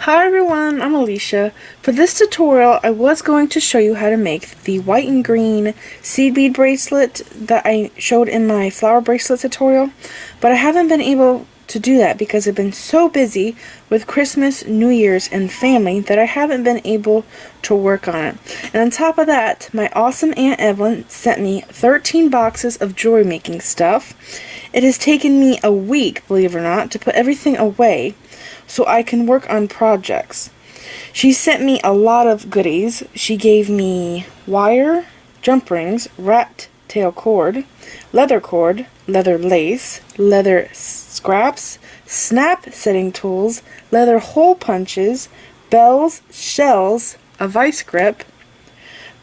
Hi everyone, I'm Alicia. For this tutorial, I was going to show you how to make the white and green seed bead bracelet that I showed in my flower bracelet tutorial, but I haven't been able to do that because I've been so busy with Christmas, New Year's, and family that I haven't been able to work on it. And on top of that, my awesome Aunt Evelyn sent me 13 boxes of jewelry making stuff. It has taken me a week, believe it or not, to put everything away so I can work on projects. She sent me a lot of goodies. She gave me wire, jump rings, rat tail cord, leather lace, leather scraps, snap setting tools, leather hole punches, bells, shells, a vice grip,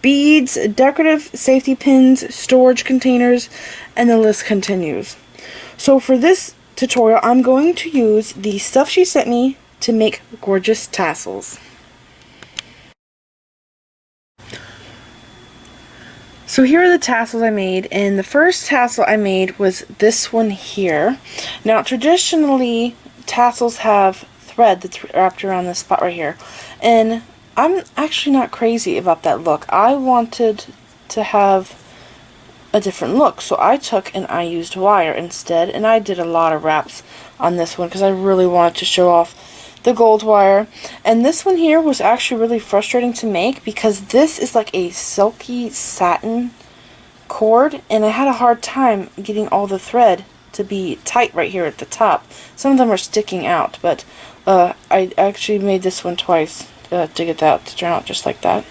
beads, decorative safety pins, storage containers, and the list continues. So for this tutorial, I'm going to use the stuff she sent me to make gorgeous tassels. So here are the tassels I made, and the first tassel I made was this one here. Now traditionally tassels have thread that's wrapped around this spot right here, and I'm actually not crazy about that look. I wanted to have a different look, so I took and I used wire instead, and I did a lot of wraps on this one because I really wanted to show off the gold wire. And this one here was actually really frustrating to make because this is like a silky satin cord, and I had a hard time getting all the thread to be tight right here at the top. Some of them are sticking out, but I actually made this one twice to get that to turn out just like that.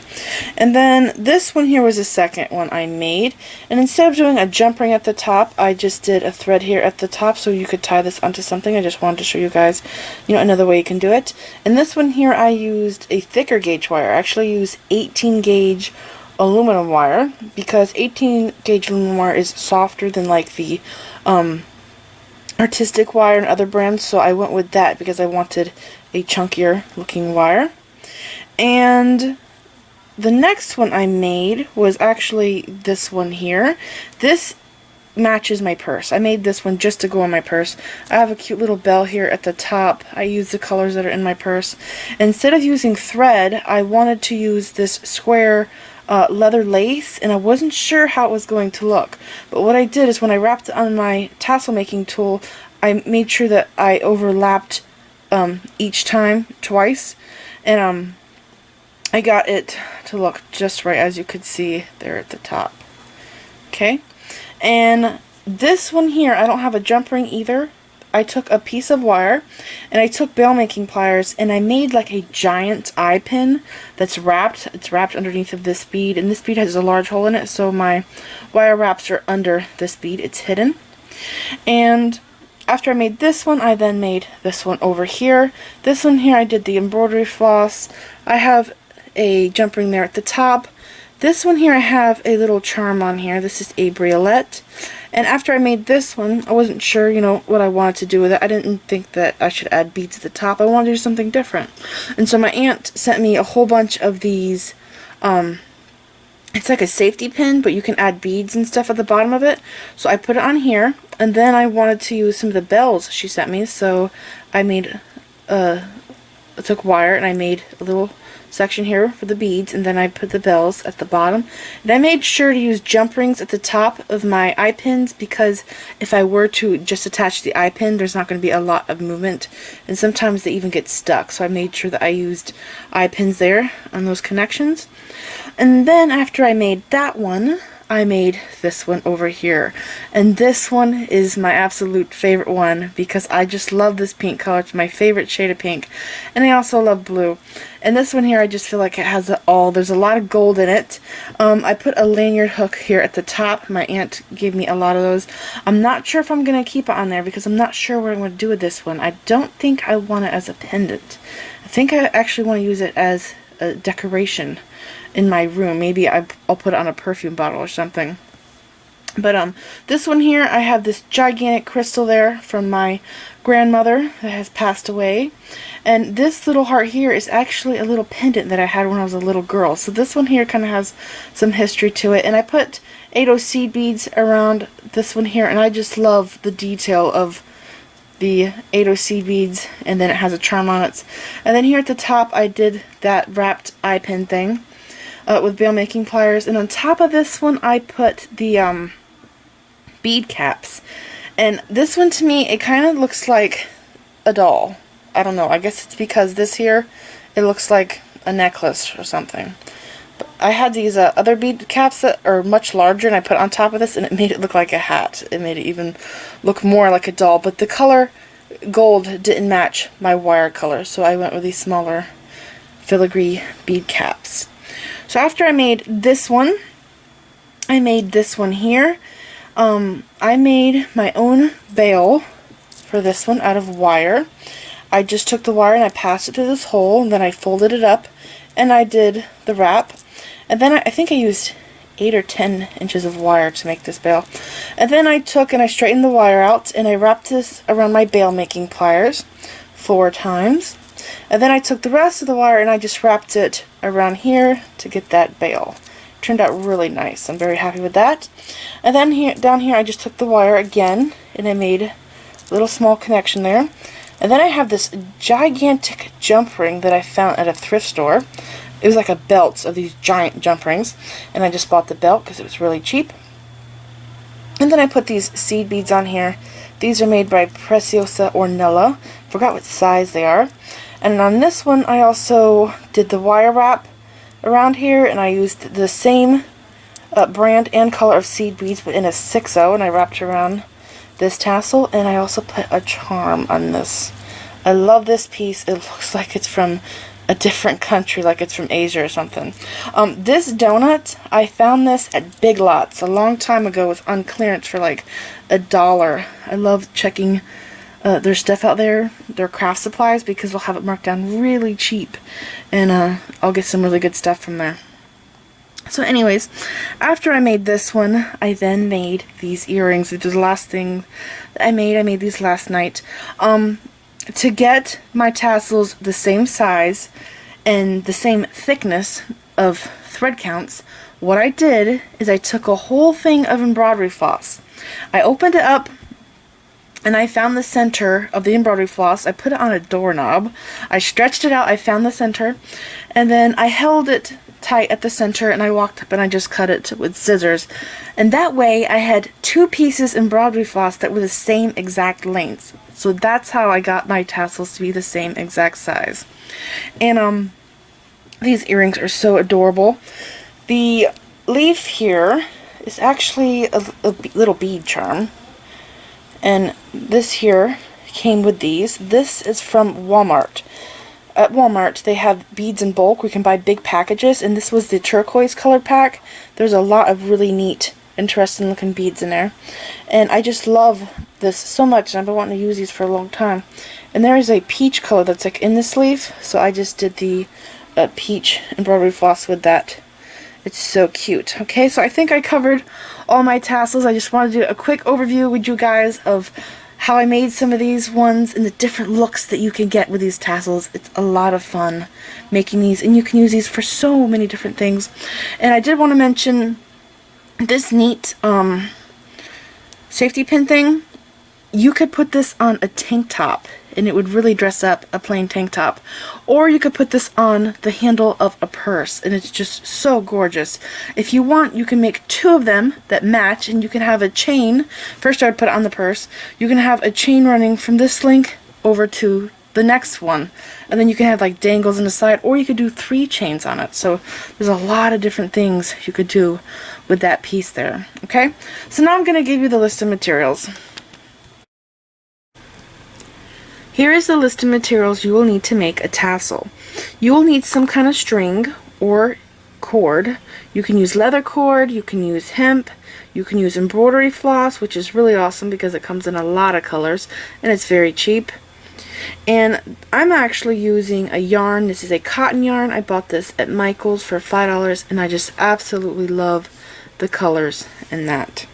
And then this one here was the second one I made, and instead of doing a jump ring at the top, I just did a thread here at the top so you could tie this onto something. I just wanted to show you guys, another way you can do it. And this one here I used a thicker gauge wire. I actually used 18 gauge aluminum wire because 18 gauge aluminum wire is softer than like the artistic wire and other brands, so I went with that because I wanted a chunkier looking wire. And the next one I made was actually this one here. This matches my purse. I made this one just to go on my purse. I have a cute little bell here at the top. I use the colors that are in my purse. Instead of using thread, I wanted to use this square leather lace, and I wasn't sure how it was going to look. But what I did is when I wrapped it on my tassel making tool, I made sure that I overlapped each time twice, and I got it to look just right, as you could see there at the top. Okay, and this one here, I don't have a jump ring either. I took a piece of wire and I took bail making pliers and I made like a giant eye pin that's wrapped. It's wrapped underneath of this bead, and this bead has a large hole in it, so my wire wraps are under this bead. It's hidden. And after I made this one, I then made this one over here. This one here, I did the embroidery floss. I have a jump ring there at the top. This one here, I have a little charm on here. This is a briolette. And after I made this one, I wasn't sure, what I wanted to do with it. I didn't think that I should add beads at the top. I wanted to do something different. And so my aunt sent me a whole bunch of these, it's like a safety pin, but you can add beads and stuff at the bottom of it. So I put it on here, and then I wanted to use some of the bells she sent me, so I made, I took wire and I made a little section here for the beads, and then I put the bells at the bottom. And I made sure to use jump rings at the top of my eye pins because if I were to just attach the eye pin, there's not going to be a lot of movement, and sometimes they even get stuck. So I made sure that I used eye pins there on those connections. And then after I made that one, I made this one over here, and this one is my absolute favorite one because I just love this pink color. It's my favorite shade of pink, and I also love blue. And this one here, I just feel like it has it all. There's a lot of gold in it. I put a lanyard hook here at the top. My aunt gave me a lot of those. I'm not sure if I'm going to keep it on there because I'm not sure what I'm going to do with this one. I don't think I want it as a pendant. I think I actually want to use it as a decoration in my room. Maybe I'll put it on a perfume bottle or something. But this one here, I have this gigantic crystal there from my grandmother that has passed away, and this little heart here is actually a little pendant that I had when I was a little girl. So this one here kind of has some history to it, and I put 80 seed beads around this one here, and I just love the detail of the 8 seed beads, and then it has a charm on it. And then here at the top I did that wrapped eye pin thing with bail making pliers, and on top of this one I put the bead caps. And this one, to me, it kind of looks like a doll. I don't know, I guess it's because this here, it looks like a necklace or something. But I had these other bead caps that are much larger, and I put on top of this, and it made it look like a hat. It made it even look more like a doll, but the color gold didn't match my wire color, so I went with these smaller filigree bead caps. So after I made this one, I made this one here. I made my own bail for this one out of wire. I just took the wire and I passed it through this hole, and then I folded it up and I did the wrap. And then I think I used 8 or 10 inches of wire to make this bail. And then I took and I straightened the wire out and I wrapped this around my bail making pliers 4 times. And then I took the rest of the wire and I just wrapped it around here to get that bail. Turned out really nice. I'm very happy with that. And then here, down here, I just took the wire again and I made a little small connection there. And then I have this gigantic jump ring that I found at a thrift store. It was like a belt of these giant jump rings, and I just bought the belt because it was really cheap. And then I put these seed beads on here. These are made by Preciosa Ornella. Forgot what size they are. And on this one I also did the wire wrap around here, and I used the same brand and color of seed beads, but in a 6/0, and I wrapped around this tassel, and I also put a charm on this. I love this piece. It looks like it's from a different country, like it's from Asia or something. This donut, I found this at Big Lots a long time ago. It was on clearance for like $1. I love checking their stuff out there, their craft supplies, because they'll have it marked down really cheap, and I'll get some really good stuff from there. So anyways, after I made this one, I then made these earrings, which was the last thing that I made. I made these last night. To get my tassels the same size and the same thickness of thread counts, what I did is I took a whole thing of embroidery floss. I opened it up and I found the center of the embroidery floss. I put it on a doorknob. I stretched it out. I found the center, and then I held it tight at the center, and I walked up and I just cut it with scissors. And that way I had 2 pieces embroidery floss that were the same exact length. So that's how I got my tassels to be the same exact size. And these earrings are so adorable. The leaf here is actually a little bead charm, and this here came with these. This is from Walmart. At Walmart, they have beads in bulk. We can buy big packages, and this was the turquoise colored pack. There's a lot of really neat, interesting looking beads in there. And I just love this so much, and I've been wanting to use these for a long time. And there is a peach color that's like in the sleeve, so I just did the peach embroidery floss with that. It's so cute. Okay, so I think I covered all my tassels. I just wanted to do a quick overview with you guys of how I made some of these ones and the different looks that you can get with these tassels. It's a lot of fun making these, and you can use these for so many different things. And I did want to mention this neat safety pin thing. You could put this on a tank top and it would really dress up a plain tank top, or you could put this on the handle of a purse and it's just so gorgeous. If you want, you can make 2 of them that match, and you can have a chain. First I would put it on the purse. You can have a chain running from this link over to the next one, and then you can have like dangles on the side, or you could do 3 chains on it. So there's a lot of different things you could do with that piece there. Okay, so now I'm going to give you the list of materials. Here is the list of materials you will need to make a tassel. You will need some kind of string or cord. You can use leather cord, you can use hemp, you can use embroidery floss, which is really awesome because it comes in a lot of colors and it's very cheap. And I'm actually using a yarn. This is a cotton yarn. I bought this at Michael's for $5, and I just absolutely love the colors in that.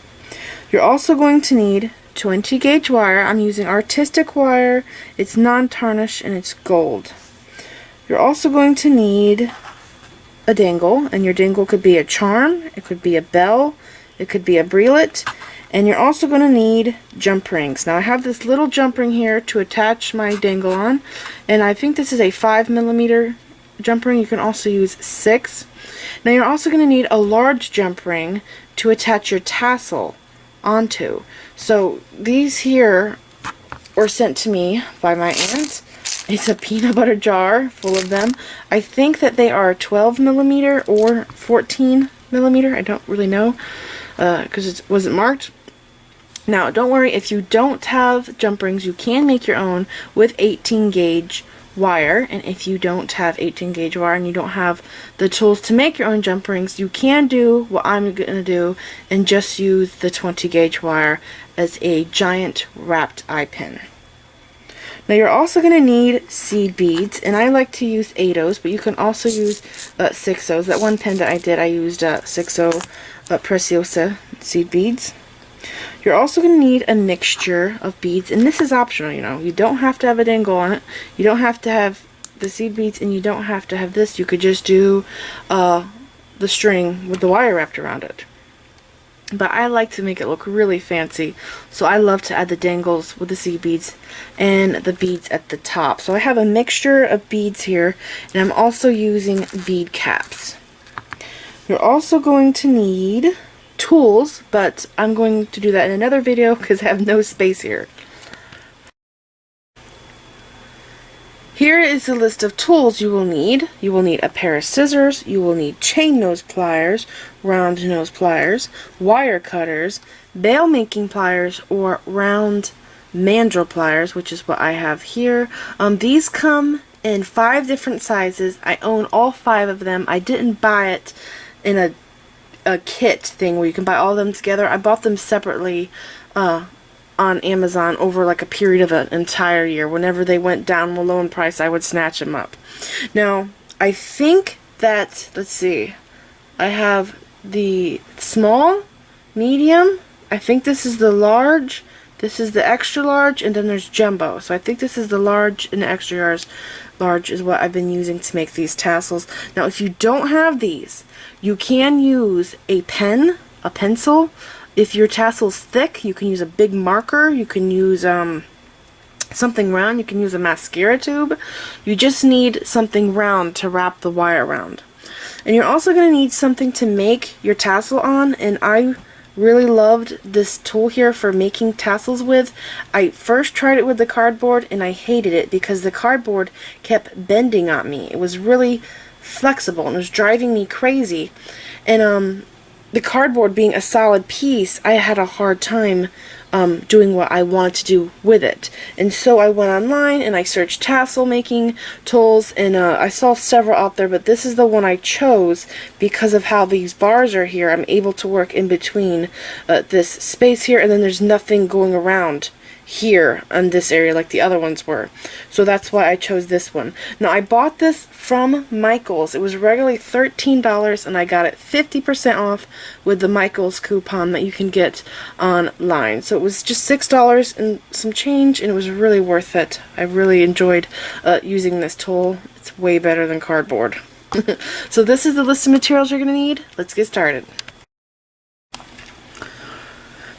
You're also going to need 20 gauge wire. I'm using artistic wire. It's non-tarnish and it's gold. You're also going to need a dangle, and your dangle could be a charm, it could be a bell, it could be a briolette, And you're also going to need jump rings. Now I have this little jump ring here to attach my dangle on, and I think this is a 5mm jump ring. You can also use 6. Now you're also going to need a large jump ring to attach your tassel onto. So these here were sent to me by my aunt. It's a peanut butter jar full of them. I think that they are 12mm or 14mm. I don't really know because it wasn't marked. Now don't worry, if you don't have jump rings, you can make your own with 18 gauge wire. And if you don't have 18 gauge wire and you don't have the tools to make your own jump rings, you can do what I'm going to do and just use the 20 gauge wire as a giant wrapped eye pin. Now you're also going to need seed beads, and I like to use 8/0s, but you can also use 6/0s. That one pen that I did, I used 6/0 Preciosa seed beads. You're also going to need a mixture of beads, and this is optional, you know. You don't have to have a dangle on it. You don't have to have the seed beads, and you don't have to have this. You could just do the string with the wire wrapped around it. But I like to make it look really fancy, so I love to add the dangles with the seed beads and the beads at the top. So I have a mixture of beads here, and I'm also using bead caps. You're also going to need tools, but I'm going to do that in another video because I have no space here. Here is the list of tools you will need. You will need a pair of scissors, you will need chain nose pliers, round nose pliers, wire cutters, bail making pliers, or round mandrel pliers, which is what I have here. These come in 5 different sizes. I own all 5 of them. I didn't buy it in a kit thing where you can buy all of them together. I bought them separately on Amazon over like a period of an entire year. Whenever they went down low in price, I would snatch them up. Now, I think that, let's see, I have the small, medium, I think this is the large, this is the extra large, and then there's jumbo. So I think this is the large, and the extra large is what I've been using to make these tassels. Now, if you don't have these, you can use a pen, a pencil. If your tassel's thick, you can use a big marker. You can use something round. You can use a mascara tube. You just need something round to wrap the wire around. And you're also going to need something to make your tassel on. And I really loved this tool here for making tassels with. I first tried it with the cardboard and I hated it because the cardboard kept bending on me. It was really flexible and it was driving me crazy. And the cardboard being a solid piece, I had a hard time doing what I wanted to do with it. And so I went online and I searched tassel making tools, and I saw several out there, but this is the one I chose because of how these bars are here. I'm able to work in between this space here, and then there's nothing going around here on this area like the other ones were. So that's why I chose this one. Now I bought this from Michaels. It was regularly $13 and I got it 50% off with the Michaels coupon that you can get online. So it was just $6 and some change, and it was really worth it. I really enjoyed using this tool. It's way better than cardboard. So this is the list of materials you're going to need. Let's get started.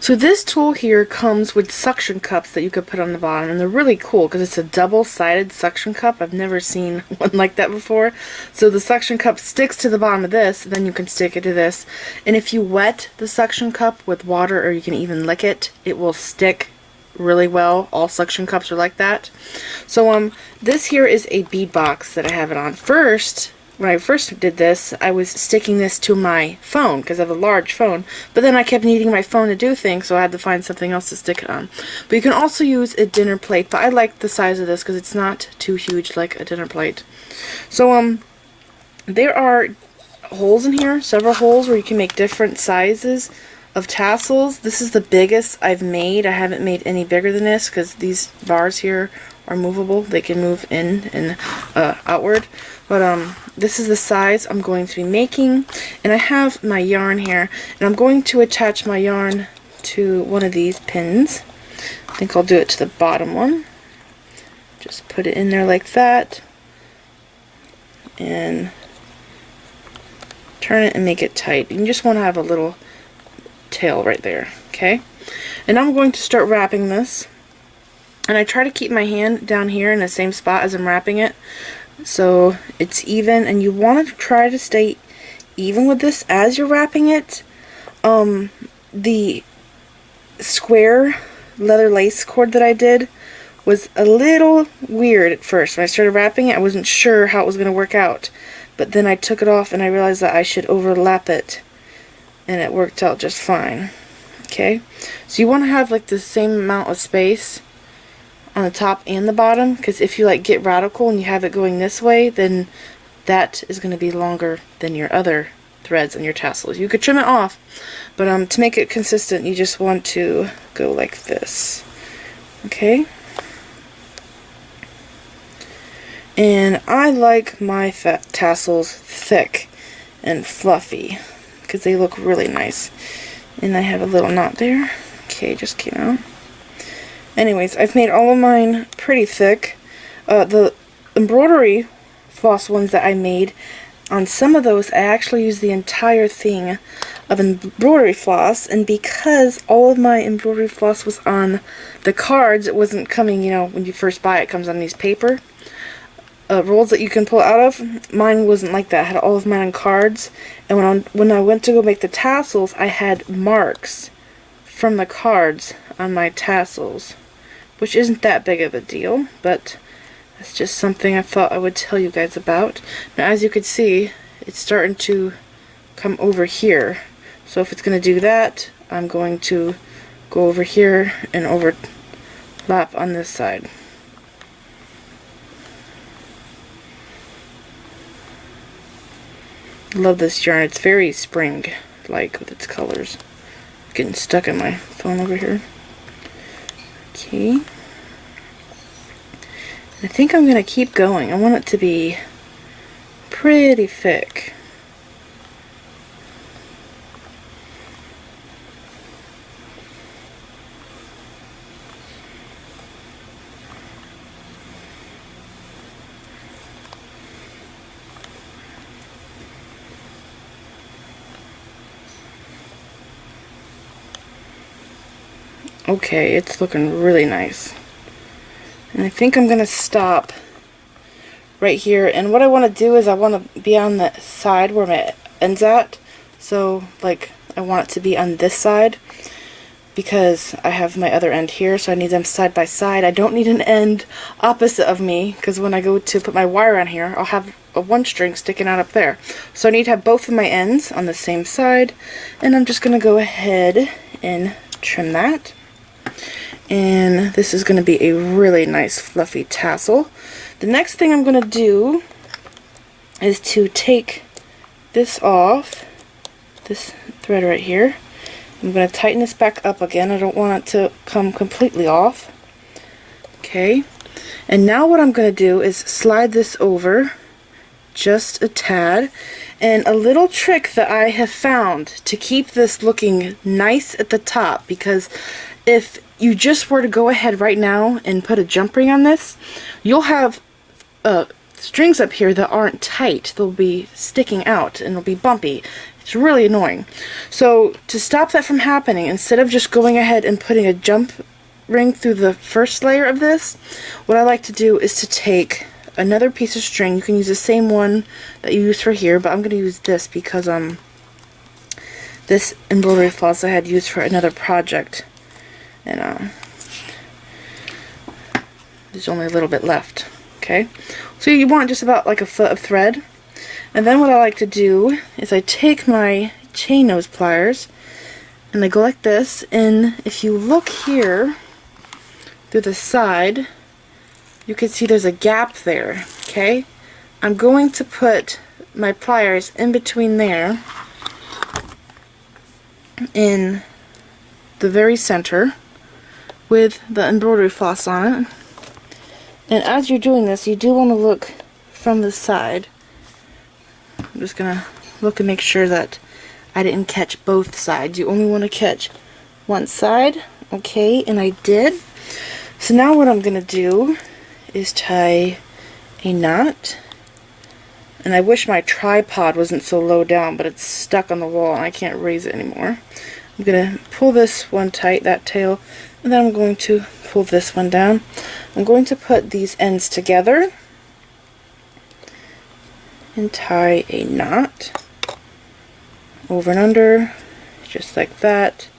So this tool here comes with suction cups that you could put on the bottom, and they're really cool because it's a double-sided suction cup. I've never seen one like that before. So the suction cup sticks to the bottom of this, and then you can stick it to this. And if you wet the suction cup with water, or you can even lick it, it will stick really well. All suction cups are like that. So this here is a bead box that I have it on. When I first did this, I was sticking this to my phone because I have a large phone, but then I kept needing my phone to do things, so I had to find something else to stick it on. But you can also use a dinner plate, but I like the size of this because it's not too huge like a dinner plate. So there are holes in here, several holes where you can make different sizes of tassels. This is the biggest I've made. I haven't made any bigger than this because these bars here are movable. They can move in and outward. But this is the size I'm going to be making, and I have my yarn here, and I'm going to attach my yarn to one of these pins. I think I'll do it to the bottom one. Just put it in there like that, and turn it and make it tight. You just want to have a little tail right there, okay? And I'm going to start wrapping this. And I try to keep my hand down here in the same spot as I'm wrapping it, so it's even. And you want to try to stay even with this as you're wrapping it. The square leather lace cord that I did was a little weird at first. When I started wrapping it, I wasn't sure how it was going to work out. But then I took it off and I realized that I should overlap it, and it worked out just fine. Okay, so you want to have like the same amount of space on the top and the bottom, because if you like get radical and you have it going this way, then that is going to be longer than your other threads and your tassels. You could trim it off, but to make it consistent, you just want to go like this. Okay, and I like my tassels thick and fluffy because they look really nice. And I have a little knot there. Okay, just came out. Anyways, I've made all of mine pretty thick. The embroidery floss ones that I made, on some of those I actually used the entire thing of embroidery floss, and because all of my embroidery floss was on the cards, it wasn't coming, you know, when you first buy it, it comes on these paper rolls that you can pull out of. Mine wasn't like that. I had all of mine on cards, and when I went to go make the tassels, I had marks from the cards on my tassels, which isn't that big of a deal, but that's just something I thought I would tell you guys about. Now, as you can see, it's starting to come over here. So if it's going to do that, I'm going to go over here and overlap on this side. Love this yarn. It's very spring-like with its colors. Getting stuck in my phone over here. Okay. I think I'm going to keep going. I want it to be pretty thick. Okay, it's looking really nice. And I think I'm going to stop right here. And what I want to do is I want to be on the side where my end's at. So, like, I want it to be on this side because I have my other end here. So I need them side by side. I don't need an end opposite of me because when I go to put my wire on here, I'll have one string sticking out up there. So I need to have both of my ends on the same side. And I'm just going to go ahead and trim that. And this is going to be a really nice fluffy tassel. The next thing I'm going to do is to take this off, this thread right here. I'm going to tighten this back up again. I don't want it to come completely off. Okay, and now what I'm going to do is slide this over just a tad. And a little trick that I have found to keep this looking nice at the top, because if you just were to go ahead right now and put a jump ring on this, you'll have strings up here that aren't tight. They'll be sticking out and it'll be bumpy. It's really annoying. So to stop that from happening, instead of just going ahead and putting a jump ring through the first layer of this, what I like to do is to take another piece of string. You can use the same one that you used for here, but I'm going to use this because this embroidery floss I had used for another project. And there's only a little bit left. Okay, so you want just about like a foot of thread. And then what I like to do is I take my chain nose pliers and I go like this, and if you look here through the side, you can see there's a gap there. Okay, I'm going to put my pliers in between there in the very center with the embroidery floss on it. And as you're doing this, you do want to look from the side. I'm just going to look and make sure that I didn't catch both sides. You only want to catch one side. Okay, and I did. So now what I'm going to do is tie a knot. And I wish my tripod wasn't so low down, but it's stuck on the wall and I can't raise it anymore. I'm going to pull this one tight, that tail, and then I'm going to pull this one down. I'm going to put these ends together and tie a knot over and under, just like that,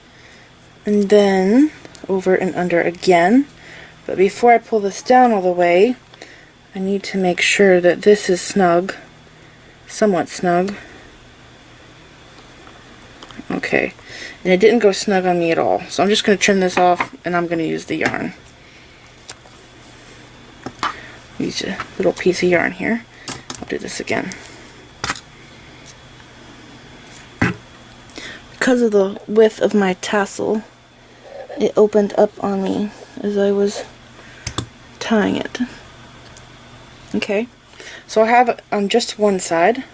and then over and under again. But before I pull this down all the way, I need to make sure that this is snug, somewhat snug. Okay, and it didn't go snug on me at all, so I'm just going to trim this off, and I'm going to use the yarn. Use a little piece of yarn here. I'll do this again. Because of the width of my tassel, it opened up on me as I was tying it. Okay, so I have it on just one side.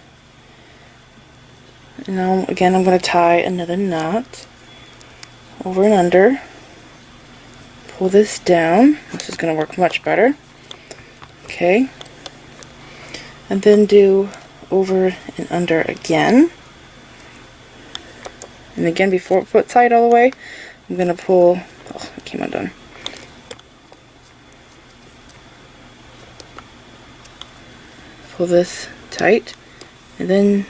And now again I'm going to tie another knot over and under. Pull this down. This is going to work much better. Okay, and then do over and under again. And again, before I put tight all the way, I'm going to pull, oh, it came undone. Pull this tight, and then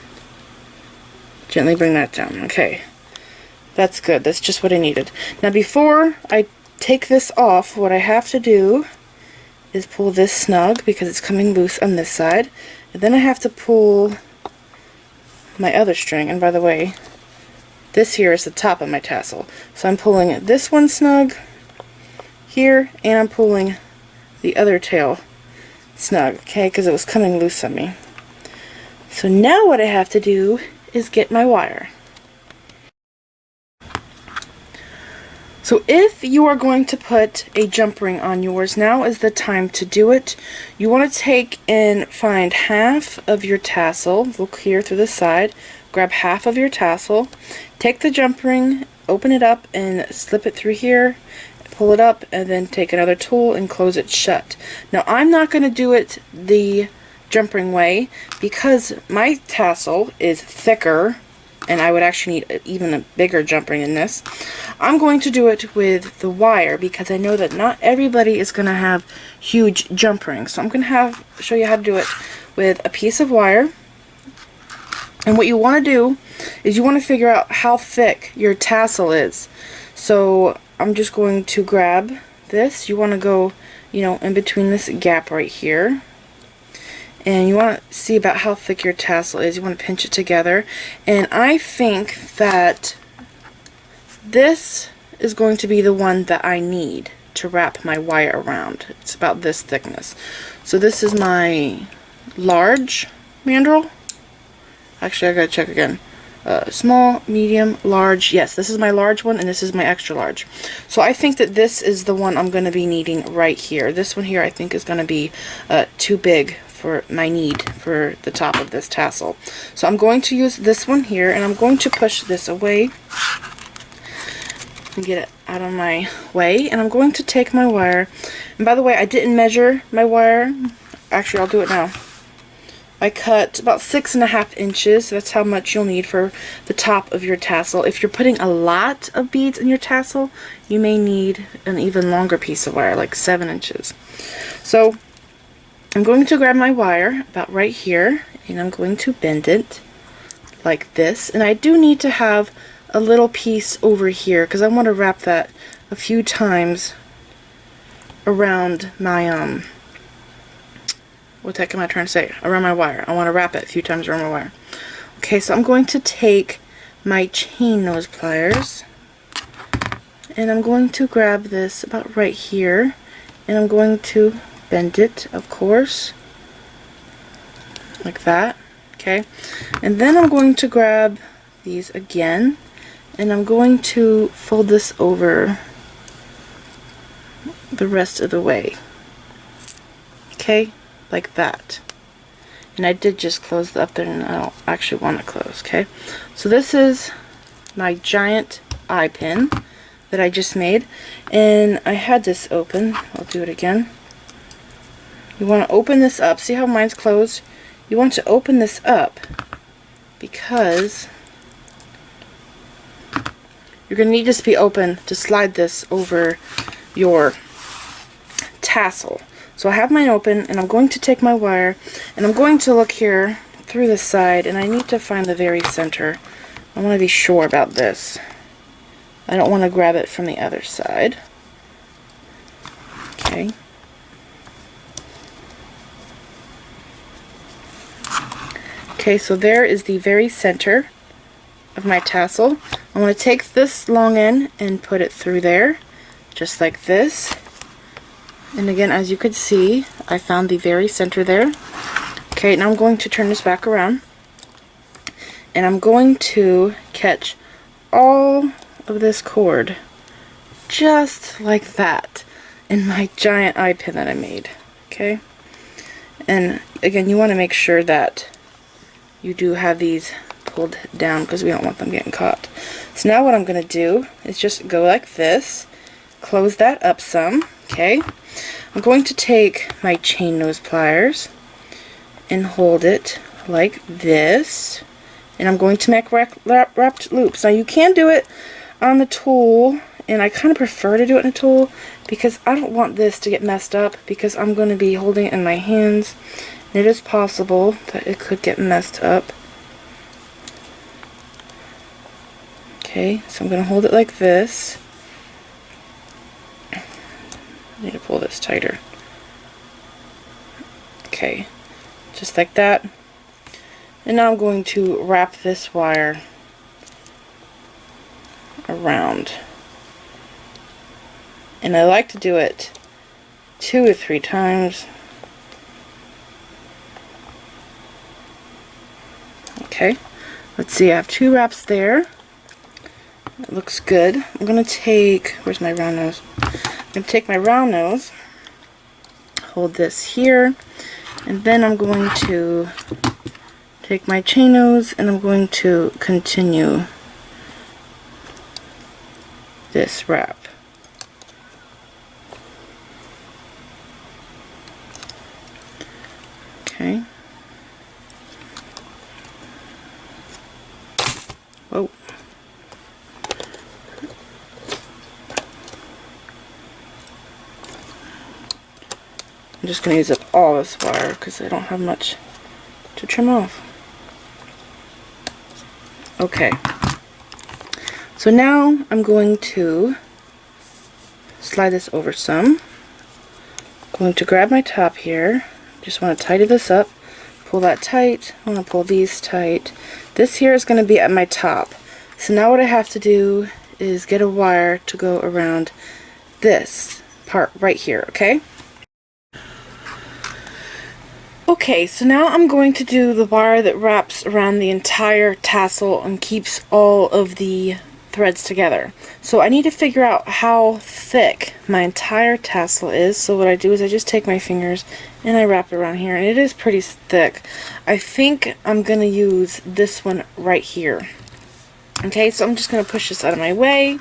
gently bring that down. Okay, that's good. That's just what I needed. Now before I take this off, what I have to do is pull this snug because it's coming loose on this side, and then I have to pull my other string. And by the way, this here is the top of my tassel, so I'm pulling this one snug here, and I'm pulling the other tail snug, okay, because it was coming loose on me. So now what I have to do is get my wire. So if you are going to put a jump ring on yours, now is the time to do it. You want to take and find half of your tassel, look here through the side, grab half of your tassel, take the jump ring, open it up and slip it through here, pull it up, and then take another tool and close it shut. Now I'm not going to do it the jump ring way because my tassel is thicker and I would actually need even a bigger jump ring than this. I'm going to do it with the wire because I know that not everybody is going to have huge jump rings. So I'm going to show you how to do it with a piece of wire. And what you want to do is you want to figure out how thick your tassel is. So I'm just going to grab this. You want to go, you know, in between this gap right here. And you want to see about how thick your tassel is. You want to pinch it together. And I think that this is going to be the one that I need to wrap my wire around. It's about this thickness. So this is my large mandrel. Actually, I gotta check again. Small, medium, large. Yes, this is my large one, and this is my extra large. So I think that this is the one I'm going to be needing right here. This one here I think is going to be too big for my need for the top of this tassel. So I'm going to use this one here, and I'm going to push this away and get it out of my way. And I'm going to take my wire. And by the way, I didn't measure my wire. Actually, I'll do it now. I cut about 6.5 inches. That's how much you'll need for the top of your tassel. If you're putting a lot of beads in your tassel, you may need an even longer piece of wire, like 7 inches. So I'm going to grab my wire about right here, and I'm going to bend it like this. And I do need to have a little piece over here because I want to wrap that a few times around my what the heck am I trying to say? Around my wire. I want to wrap it a few times around my wire. Okay, so I'm going to take my chain nose pliers, and I'm going to grab this about right here, and I'm going to bend it, of course, like that. Okay, and then I'm going to grab these again, and I'm going to fold this over the rest of the way. Okay, like that. And I did just close up there, and I don't actually want to close. Okay, so this is my giant eye pin that I just made, and I had this open. I'll do it again. You want to open this up. See how mine's closed? You want to open this up because you're going to need this to be open to slide this over your tassel. So I have mine open, and I'm going to take my wire, and I'm going to look here through the side, and I need to find the very center. I want to be sure about this. I don't want to grab it from the other side. Okay. Okay, so there is the very center of my tassel. I want to take this long end and put it through there, just like this. And again, as you could see, I found the very center there. Okay, now I'm going to turn this back around, and I'm going to catch all of this cord, just like that, in my giant eye pin that I made. Okay, and again, you want to make sure that you do have these pulled down because we don't want them getting caught. So now what I'm going to do is just go like this, close that up some. Okay, I'm going to take my chain nose pliers and hold it like this, and I'm going to make wrapped loops. Now you can do it on the tool, and I kind of prefer to do it in a tool because I don't want this to get messed up, because I'm going to be holding it in my hands. It is possible that it could get messed up. Okay, so I'm going to hold it like this. I need to pull this tighter. Okay, just like that. And now I'm going to wrap this wire around. And I like to do it 2 or 3 times. Okay, let's see, I have 2 wraps there. It looks good. I'm going to take, where's my round nose? I'm going to take my round nose, hold this here, and then I'm going to take my chain nose, and I'm going to continue this wrap. Okay. Whoa. I'm just going to use up all this wire because I don't have much to trim off. Okay. So now I'm going to slide this over some. I'm going to grab my top here. Just want to tighten this up. Pull that tight. I want to pull these tight. This here is going to be at my top. So now what I have to do is get a wire to go around this part right here, okay? Okay, so now I'm going to do the wire that wraps around the entire tassel and keeps all of the threads together. So I need to figure out how thick my entire tassel is. So what I do is I just take my fingers and I wrap it around here, and it is pretty thick. I think I'm going to use this one right here. Okay, so I'm just going to push this out of my way.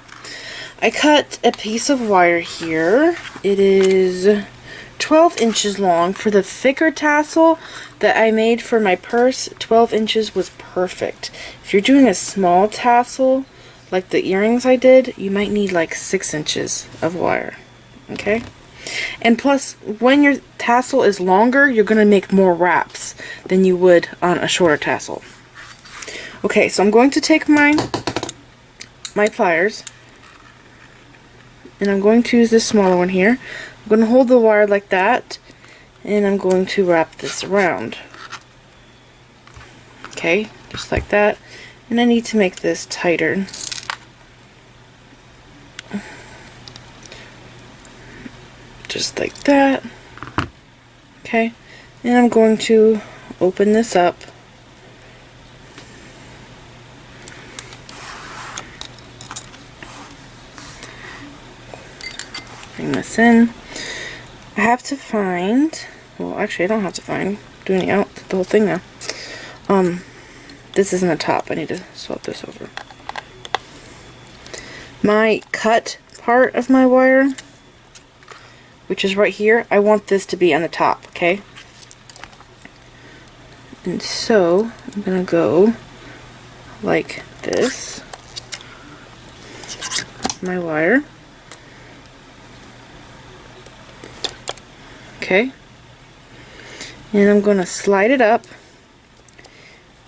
I cut a piece of wire here. It is 12 inches long. For the thicker tassel that I made for my purse, 12 inches was perfect. If you're doing a small tassel, like the earrings I did, you might need like 6 inches of wire. Okay? And plus, when your tassel is longer, you're going to make more wraps than you would on a shorter tassel. Okay, so I'm going to take my pliers, and I'm going to use this smaller one here. I'm going to hold the wire like that, and I'm going to wrap this around. Okay, just like that. And I need to make this tighter. Just like that. Okay, and I'm going to open this up. Bring this in. I have to find, well actually I don't have to find, I'm doing the whole thing now. This isn't the top, I need to swap this over. My cut part of my wire, which is right here, I want this to be on the top, okay? And so, I'm gonna go like this. my wire. Okay. And I'm going to slide it up,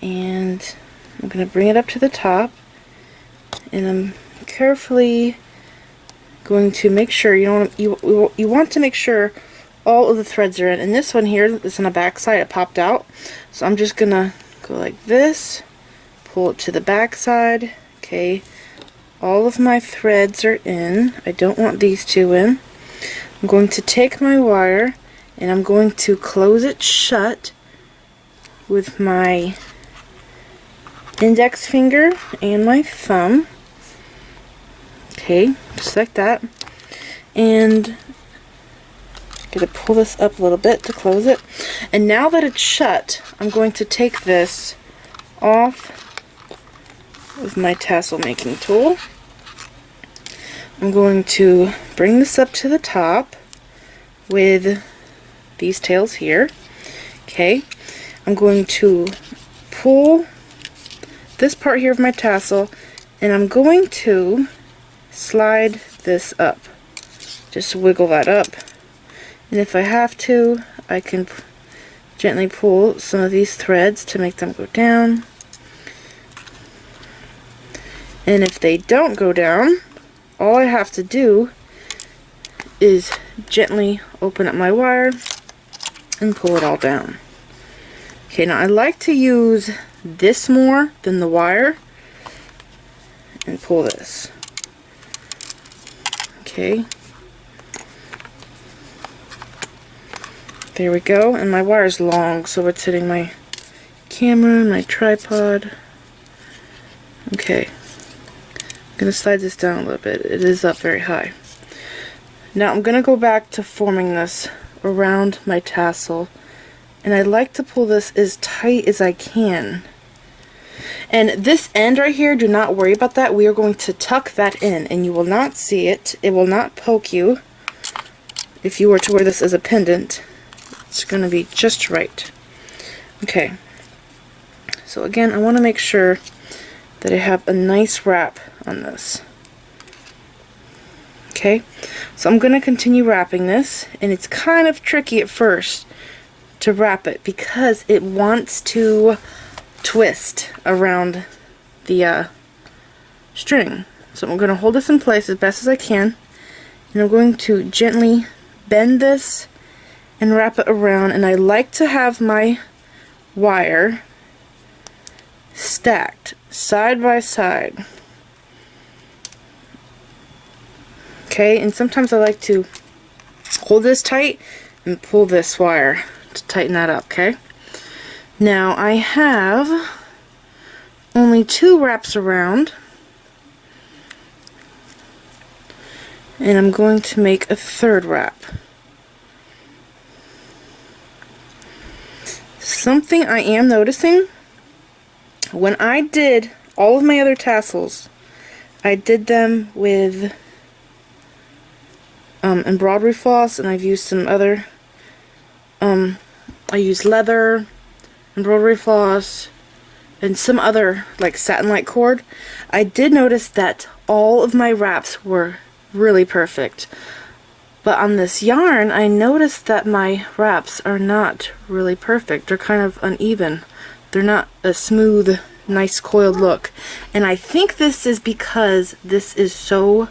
and I'm going to bring it up to the top, and I'm carefully going to make sure you want to make sure all of the threads are in. And this one here is on the back side, it popped out, so I'm just gonna go like this, pull it to the back side. Okay, all of my threads are in. I don't want these two in. I'm going to take my wire and I'm going to close it shut with my index finger and my thumb. Okay, just like that. And I'm going to pull this up a little bit to close it. And now that it's shut, I'm going to take this off with my tassel making tool. I'm going to bring this up to the top with these tails here. Okay, I'm going to pull this part here of my tassel, and I'm going to slide this up. Just wiggle that up, and if I have to, I can gently pull some of these threads to make them go down. And if they don't go down, all I have to do is gently open up my wire and pull it all down. Okay, now I like to use this more than the wire and pull this. Okay. There we go, and my wire is long, so it's hitting my camera, my tripod. Okay. I'm going to slide this down a little bit. It is up very high. Now I'm going to go back to forming this around my tassel, and I like to pull this as tight as I can. And this end right here, do not worry about that. We are going to tuck that in, and you will not see it. It will not poke you if you were to wear this as a pendant. It's going to be just right. Okay. So again, I want to make sure that I have a nice wrap on this. Okay, so I'm going to continue wrapping this, and it's kind of tricky at first to wrap it because it wants to twist around the string. So I'm going to hold this in place as best as I can, and I'm going to gently bend this and wrap it around, and I like to have my wire stacked side by side. Okay, and sometimes I like to hold this tight and pull this wire to tighten that up, okay? Now I have only 2 wraps around, and I'm going to make a 3rd wrap. Something I am noticing, when I did all of my other tassels, I did them with embroidery floss, and I've used some other, I used leather, embroidery floss, and some other like satin-like cord. I did notice that all of my wraps were really perfect. But on this yarn, I noticed that my wraps are not really perfect. They're kind of uneven. They're not a smooth, nice coiled look. And I think this is because this is so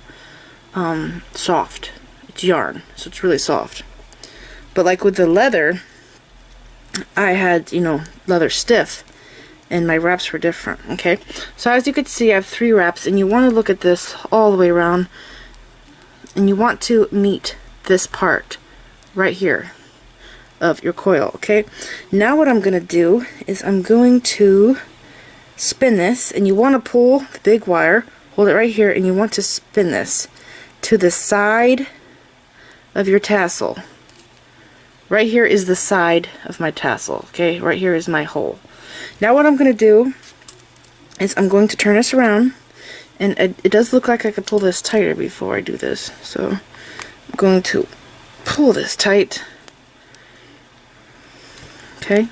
soft. It's yarn, so it's really soft. But like with the leather, I had, you know, leather stiff, and my wraps were different, okay? So as you can see, I have 3 wraps, and you want to look at this all the way around, and you want to meet this part right here of your coil, okay? Now what I'm going to do is I'm going to spin this, and you want to pull the big wire, hold it right here, and you want to spin this to the side of your tassel. Right here is the side of my tassel, okay? Right here is my hole. Now what I'm going to do is I'm going to turn this around, and it does look like I could pull this tighter before I do this, so I'm going to pull this tight, okay?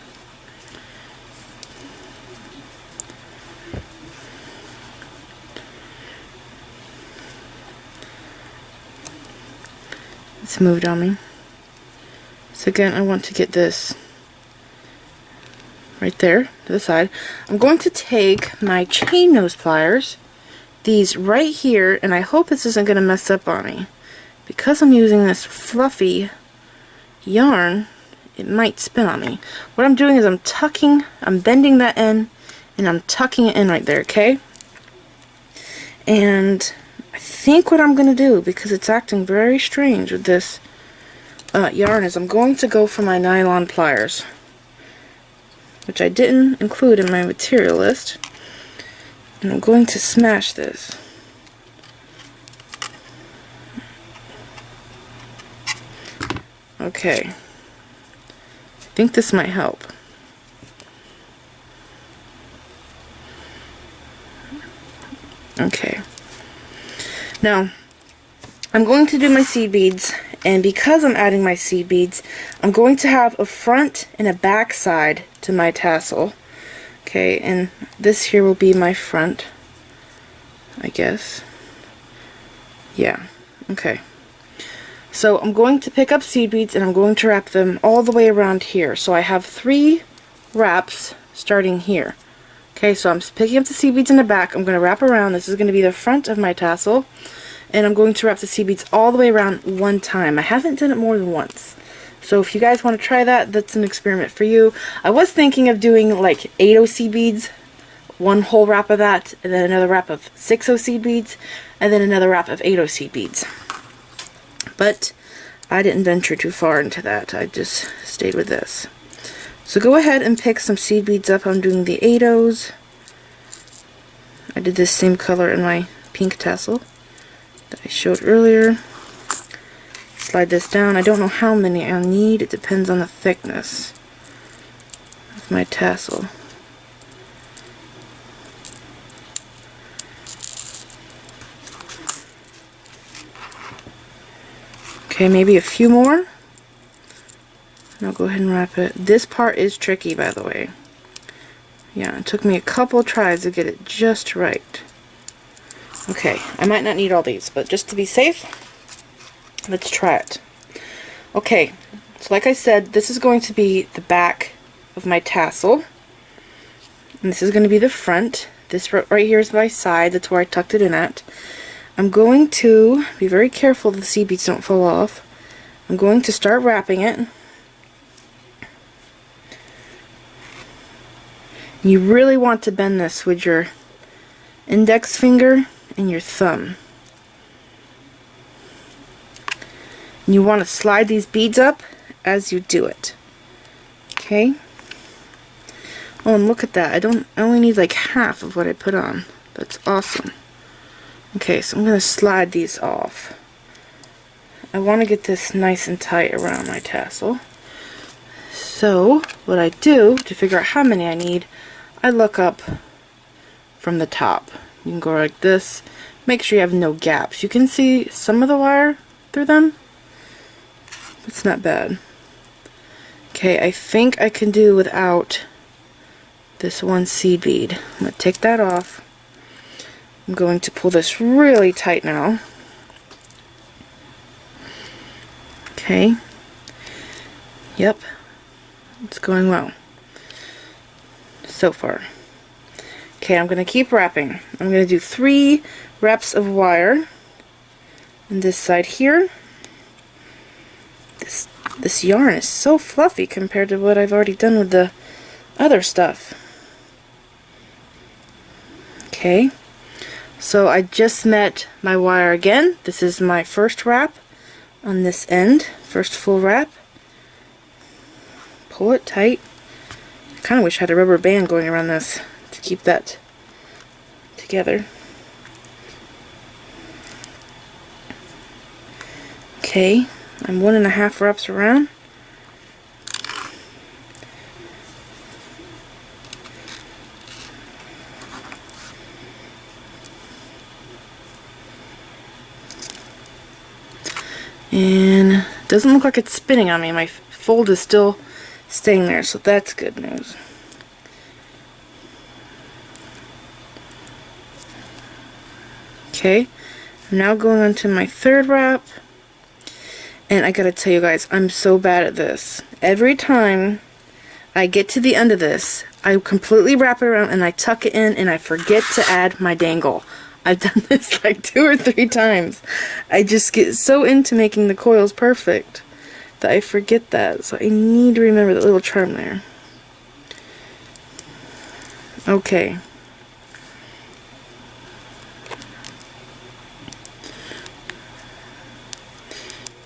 It's moved on me. So again, I want to get this right there to the side. I'm going to take my chain nose pliers, these right here, and I hope this isn't going to mess up on me. Because I'm using this fluffy yarn, it might spin on me. What I'm doing is I'm bending that in, and I'm tucking it in right there, okay? And I think what I'm going to do, because it's acting very strange with this yarn, is I'm going to go for my nylon pliers, which I didn't include in my material list. And I'm going to smash this. Okay. I think this might help. Okay. Now, I'm going to do my seed beads, and because I'm adding my seed beads, I'm going to have a front and a back side to my tassel. Okay, and this here will be my front, I guess. Yeah, okay. So I'm going to pick up seed beads and I'm going to wrap them all the way around here. So I have 3 wraps starting here. Okay, so I'm picking up the seed beads in the back. I'm going to wrap around. This is going to be the front of my tassel. And I'm going to wrap the seed beads all the way around one time. I haven't done it more than once. So if you guys want to try that, that's an experiment for you. I was thinking of doing like 8 seed beads, one whole wrap of that, and then another wrap of 6 seed beads, and then another wrap of 8 seed beads. But I didn't venture too far into that. I just stayed with this. So go ahead and pick some seed beads up. I'm doing the 8 I did this same color in my pink tassel that I showed earlier. Slide this down. I don't know how many I'll need. It depends on the thickness of my tassel. Okay, maybe a few more. And I'll go ahead and wrap it. This part is tricky, by the way. Yeah, it took me a couple tries to get it just right. Okay, I might not need all these, but just to be safe, let's try it. Okay, so like I said, this is going to be the back of my tassel. And this is going to be the front. This right here is my side. That's where I tucked it in at. I'm going to be very careful the seed beads don't fall off. I'm going to start wrapping it. You really want to bend this with your index finger and your thumb. And you want to slide these beads up as you do it. Okay? Oh, and look at that. I only need like half of what I put on. That's awesome. Okay, so I'm going to slide these off. I want to get this nice and tight around my tassel. So, what I do to figure out how many I need, I look up from the top. You can go like this. Make sure you have no gaps. You can see some of the wire through them. It's not bad. Okay, I think I can do without this one seed bead. I'm going to take that off. I'm going to pull this really tight now. Okay. Yep. It's going well so far. Okay, I'm going to keep wrapping. I'm going to do 3 wraps of wire on this side here. This yarn is so fluffy compared to what I've already done with the other stuff. Okay, so I just met my wire again. This is my first wrap on this end, first full wrap. Pull it tight. I kind of wish I had a rubber band going around this to keep that together. Okay, I'm 1.5 wraps around. And it doesn't look like it's spinning on me. My fold is still staying there, so that's good news. Okay, I'm now going on to my third wrap. And I gotta tell you guys, I'm so bad at this. Every time I get to the end of this, I completely wrap it around and I tuck it in and I forget to add my dangle. I've done this like 2 or 3 times. I just get so into making the coils perfect that I forget that. So I need to remember that little charm there. Okay.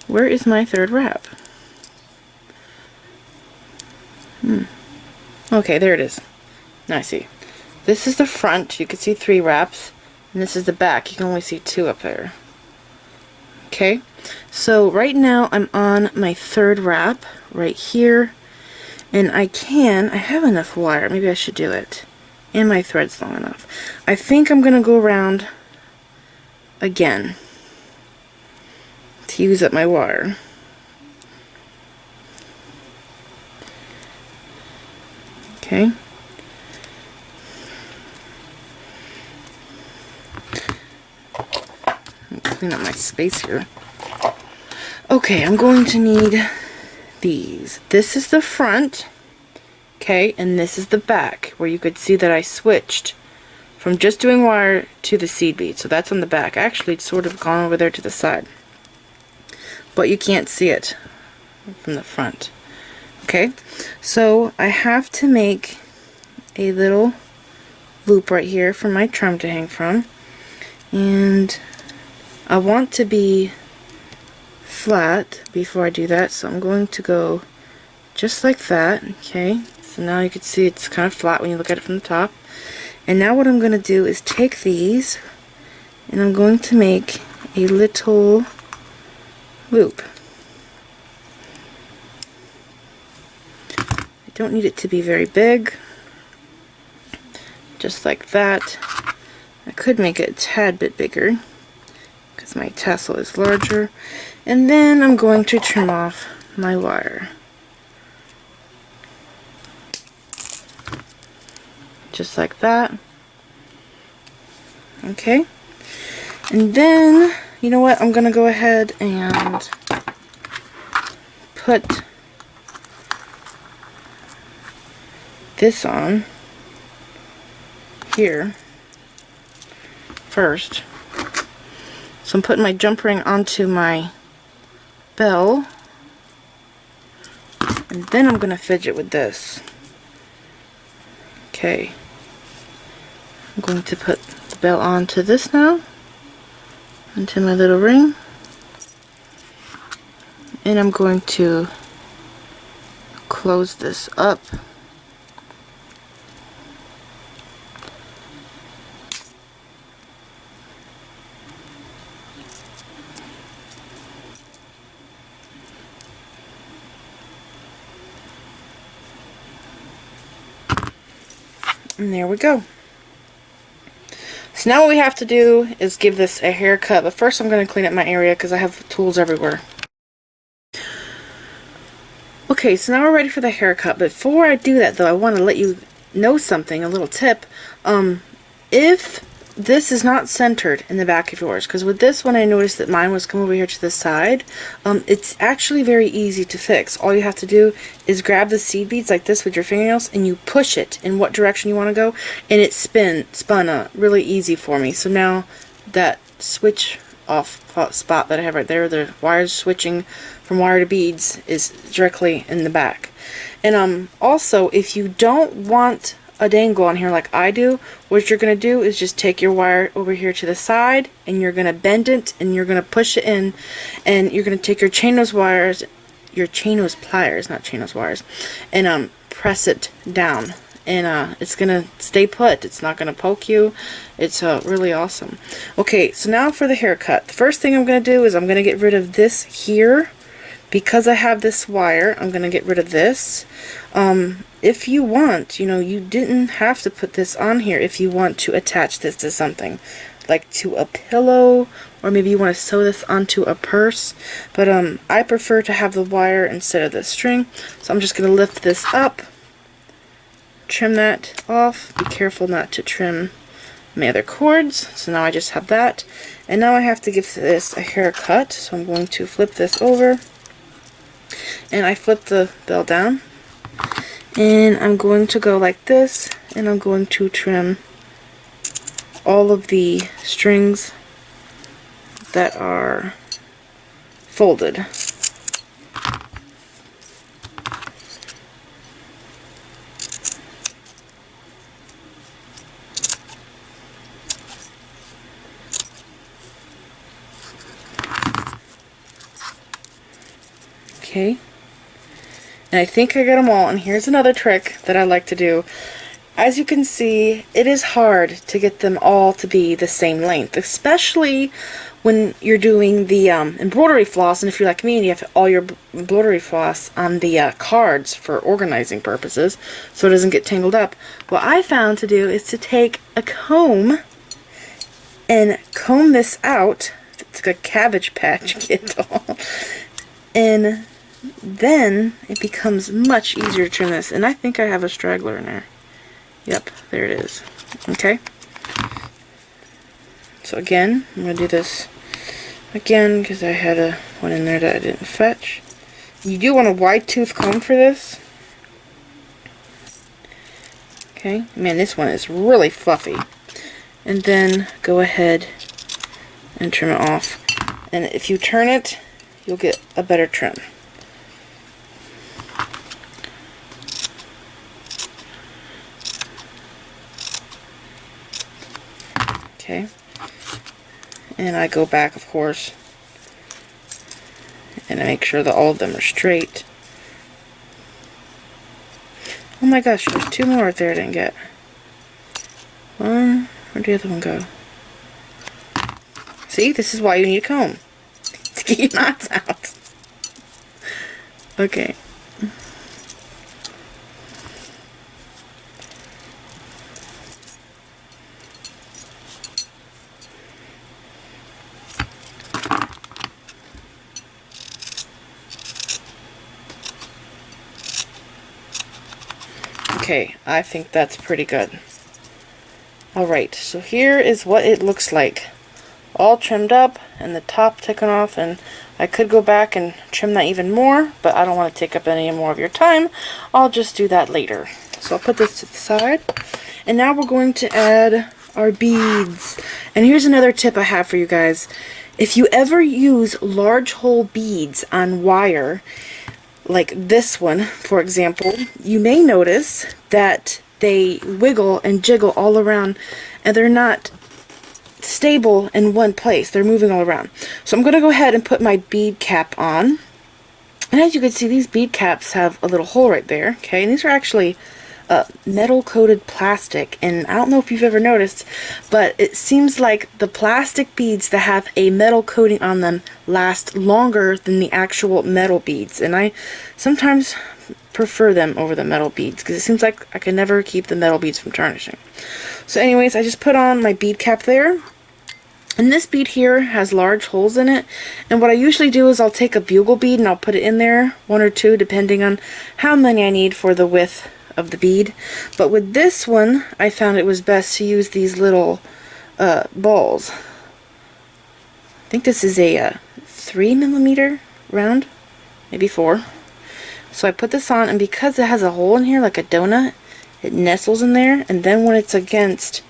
Where is my third wrap? Okay, there it is. Now I see. This is the front. You can see 3 wraps. And this is the back. You can only see 2 up there. Okay, so right now I'm on my third wrap right here. And I have enough wire. Maybe I should do it. And my thread's long enough. I think I'm going to go around again to use up my wire. Okay. Clean up my space here. Okay, I'm going to need these. This is the front, okay, and this is the back, where you could see that I switched from just doing wire to the seed bead. So that's on the back. Actually, it's sort of gone over there to the side, but you can't see it from the front. Okay, so I have to make a little loop right here for my trim to hang from, and I want to be flat before I do that, so I'm going to go just like that. Okay, so now you can see it's kind of flat when you look at it from the top. And now what I'm going to do is take these and I'm going to make a little loop. I don't need it to be very big, just like that. I could make it a tad bit bigger because my tassel is larger. And then I'm going to trim off my wire. Just like that. Okay. And then, you know what, I'm going to go ahead and put this on here first. So I'm putting my jump ring onto my bell, and then I'm going to fidget with this. Okay, I'm going to put the bell onto this now, onto my little ring, and I'm going to close this up. And there we go. So now what we have to do is give this a haircut, but first I'm going to clean up my area because I have tools everywhere. Okay, so now we're ready for the haircut. Before I do that though, I want to let you know something, a little tip. If this is not centered in the back of yours, because with this one I noticed that mine was come over here to the side, it's actually very easy to fix. All you have to do is grab the seed beads like this with your fingernails and you push it in what direction you want to go, and it spun really easy for me. So now that switch off spot that I have right there, the wires switching from wire to beads, is directly in the back. And also, if you don't want a dangle on here like I do, what you're going to do is just take your wire over here to the side and you're going to bend it and you're going to push it in, and you're going to take your chain nose wires, your chain nose pliers, not chain nose wires, and press it down, and it's going to stay put. It's not going to poke you. It's really awesome. Okay, so now for the haircut. The first thing I'm going to do is I'm going to get rid of this here. Because I have this wire, I'm going to get rid of this. If you want, you didn't have to put this on here if you want to attach this to something, like to a pillow, or maybe you want to sew this onto a purse. But I prefer to have the wire instead of the string. So I'm just going to lift this up, trim that off. Be careful not to trim my other cords. So now I just have that. And now I have to give this a haircut. So I'm going to flip this over. And I flip the bell down, and I'm going to go like this, and I'm going to trim all of the strings that are folded. Okay, and I think I got them all, and here's another trick that I like to do. As you can see, it is hard to get them all to be the same length, especially when you're doing the embroidery floss, and if you're like me and you have all your embroidery floss on the cards for organizing purposes, so it doesn't get tangled up. What I found to do is to take a comb and comb this out. It's like a Cabbage Patch Kid doll. And then it becomes much easier to trim this. And I think I have a straggler in there. Yep, there it is. Okay. So again, I'm going to do this again because I had one in there that I didn't fetch. You do want a wide tooth comb for this. Okay. Man, this one is really fluffy. And then go ahead and trim it off. And if you turn it, you'll get a better trim. Okay. And I go back, of course, and I make sure that all of them are straight. Oh my gosh, there's two more right there I didn't get. Where'd the other one go? See, this is why you need a comb. To get your knots out. Okay. Okay, I think that's pretty good. Alright, so here is what it looks like. All trimmed up and the top taken off, and I could go back and trim that even more, but I don't want to take up any more of your time. I'll just do that later. So I'll put this to the side. And now we're going to add our beads. And here's another tip I have for you guys. If you ever use large hole beads on wire, like this one, for example, you may notice that they wiggle and jiggle all around, and they're not stable in one place. They're moving all around. So I'm going to go ahead and put my bead cap on. And as you can see, these bead caps have a little hole right there. Okay, and these are actually metal coated plastic, and I don't know if you've ever noticed, but it seems like the plastic beads that have a metal coating on them last longer than the actual metal beads, and I sometimes prefer them over the metal beads because it seems like I can never keep the metal beads from tarnishing. So anyways, I just put on my bead cap there, and this bead here has large holes in it, and what I usually do is I'll take a bugle bead and I'll put it in there, one or two depending on how many I need for the width of the bead. But with this one, I found it was best to use these little balls. I think this is a 3mm round, maybe 4. So I put this on, and because it has a hole in here like a donut, it nestles in there, and then when it's against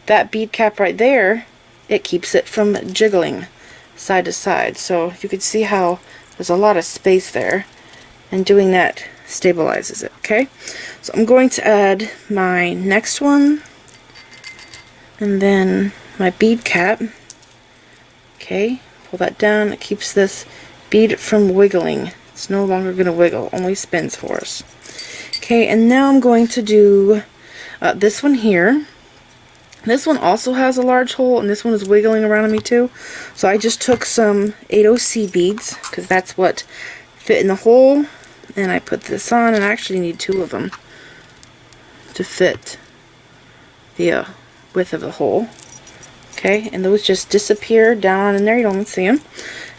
that bead cap right there, it keeps it from jiggling side to side. So you can see how there's a lot of space there, and doing that stabilizes it. Okay, so I'm going to add my next one, and then my bead cap. Okay, pull that down. It keeps this bead from wiggling. It's no longer going to wiggle, only spins for us. Okay, and now I'm going to do this one here. This one also has a large hole, and this one is wiggling around on me too. So I just took some 80C beads, because that's what fit in the hole, and I put this on, and I actually need 2 of them to fit the width of the hole. Okay, and those just disappear down in there, you don't even see them.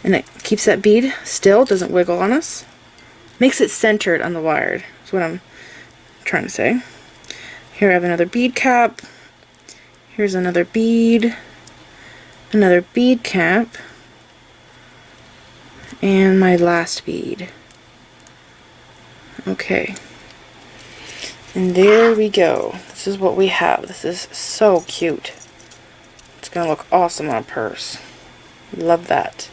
And it keeps that bead still, doesn't wiggle on us. Makes it centered on the wire, is what I'm trying to say. Here I have another bead cap. Here's another bead cap, and my last bead. Okay. And there we go. This is what we have. This is so cute. It's going to look awesome on a purse. Love that.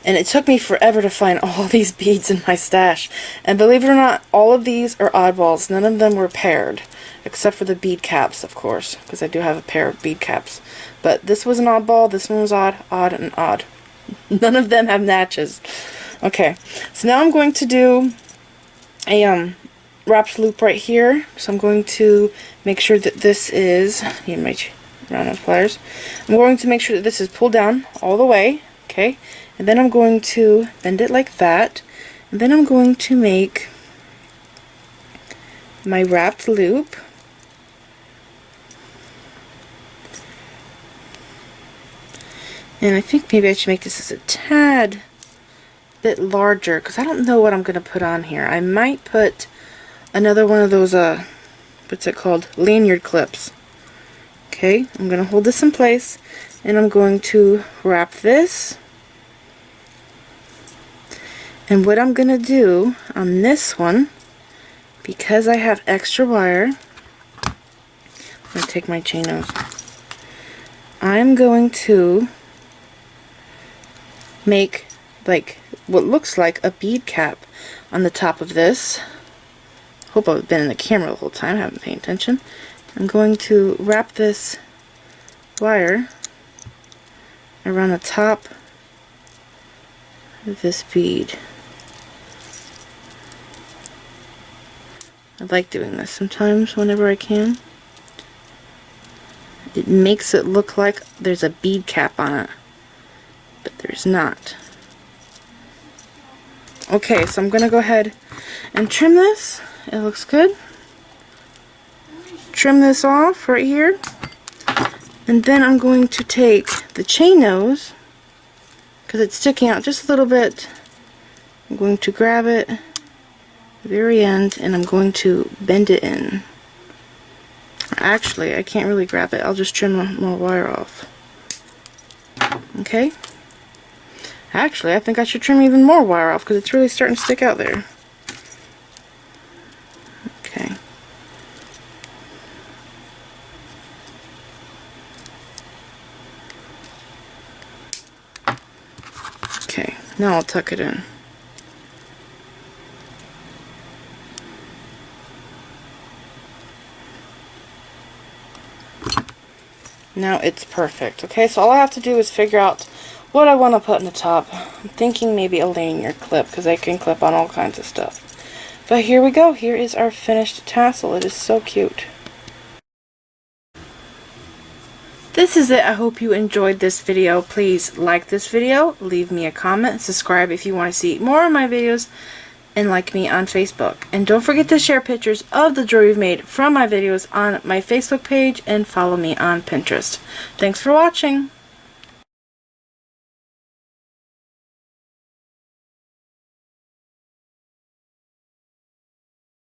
And it took me forever to find all these beads in my stash. And believe it or not, all of these are oddballs. None of them were paired. Except for the bead caps, of course. Because I do have a pair of bead caps. But this was an oddball. This one was odd, and odd. None of them have matches. Okay. So now I'm going to do a wrapped loop right here. So I'm going to make sure that this is... I need my round of pliers. I'm going to make sure that this is pulled down all the way. Okay. And then I'm going to bend it like that. And then I'm going to make my wrapped loop. And I think maybe I should make this as a tad bit larger, because I don't know what I'm going to put on here. I might put another one of those, what's it called? Lanyard clips. Okay, I'm going to hold this in place, and I'm going to wrap this. And what I'm going to do on this one, because I have extra wire, I'm going to take my chain nose. I'm going to make like what looks like a bead cap on the top of this. Hope I've been in the camera the whole time, I haven't paid attention. I'm going to wrap this wire around the top of this bead. I like doing this sometimes whenever I can. It makes it look like there's a bead cap on it, but there's not. Okay, so I'm going to go ahead and trim this. It looks good. Trim this off right here. And then I'm going to take the chain nose, because it's sticking out just a little bit. I'm going to grab it at the very end, and I'm going to bend it in. Actually, I can't really grab it. I'll just trim more wire off. Okay. Actually, I think I should trim even more wire off, because it's really starting to stick out there. Okay. Okay, now I'll tuck it in. Now it's perfect. Okay, so all I have to do is figure out what I want to put in the top. I'm thinking maybe a lanyard clip, because I can clip on all kinds of stuff. But here we go. Here is our finished tassel. It is so cute. This is it. I hope you enjoyed this video. Please like this video, leave me a comment, subscribe if you want to see more of my videos, and like me on Facebook. And don't forget to share pictures of the jewelry you've made from my videos on my Facebook page, and follow me on Pinterest. Thanks for watching.